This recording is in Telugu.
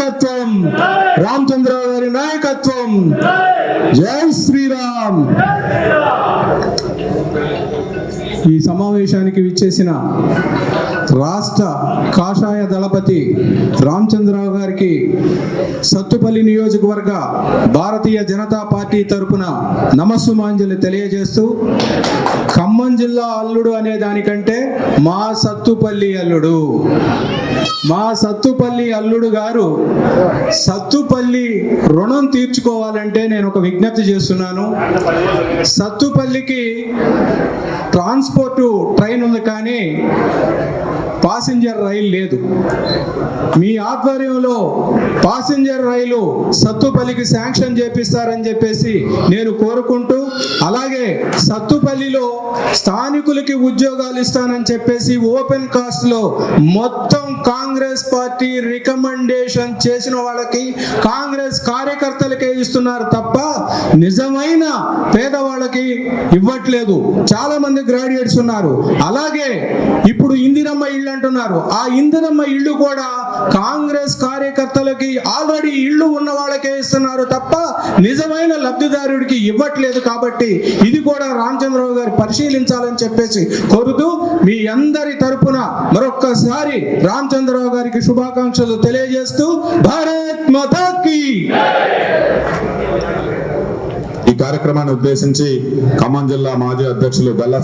నాయకత్వం, రామచంద్రరావు గారి నాయకత్వం. జై శ్రీరామ్. ఈ సమావేశానికి విచ్చేసిన రాష్ట్ర కాషాయ దళపతి రామచంద్రరావు గారికి సత్తుపల్లి నియోజకవర్గ భారతీయ జనతా పార్టీ తరపున నమస్సుమాంజలి తెలియజేస్తూ, ఖమ్మం జిల్లా అల్లుడు అనే దానికంటే మా సత్తుపల్లి అల్లుడు, మా సత్తుపల్లి అల్లుడు గారు సత్తుపల్లి రుణం తీర్చుకోవాలంటే నేను ఒక విజ్ఞప్తి చేస్తున్నాను. సత్తుపల్లికి ట్రాన్స్పోర్టు ట్రైన్ ఉంది కానీ పాసింజర్ రైలు లేదు. మీ ఆధ్వర్యంలో పాసింజర్ రైలు సత్తుపల్లికి శాంక్షన్ చేపిస్తారని చెప్పేసి నేను కోరుకుంటూ, అలాగే సత్తుపల్లిలో స్థానికులకి ఉద్యోగాలు ఇస్తానని చెప్పేసి ఓపెన్ కాస్ట్ లో మొత్తం కాంగ్రెస్ పార్టీ రికమెండేషన్ చేసిన వాళ్ళకి, కాంగ్రెస్ కార్యకర్తలకే ఇస్తున్నారు తప్ప నిజమైన పేదవాళ్ళకి ఇవ్వట్లేదు. చాలా మంది గ్రాడ్యుయేట్స్ ఉన్నారు. అలాగే ఇప్పుడు ఇందిరమ్మ ఇళ్ళు అంటున్నారు. ఆ ఇందిరమ్మ ఇళ్ళు కూడా కాంగ్రెస్ కార్యకర్తలకి ఆల్రెడీ ఇళ్ళు ఉన్న వాళ్ళకే ఇస్తున్నారు తప్ప నిజమైన లబ్ధిదారుడికి ఇవ్వట్లేదు. కాబట్టి ఇది కూడా రామచంద్రరావు గారు పరిశీలించాలని చెప్పేసి కోరుతూ, మీ అందరి తరపున మరొక్కసారి రామచంద్రరావు గారికి శుభాకాంక్షలు తెలియజేస్తూ, భారత్ మాతా కీ. ఈ కార్యక్రమాన్ని ఉద్దేశించి ఖమ్మం జిల్లా మాజీ అధ్యక్షులు గల్లా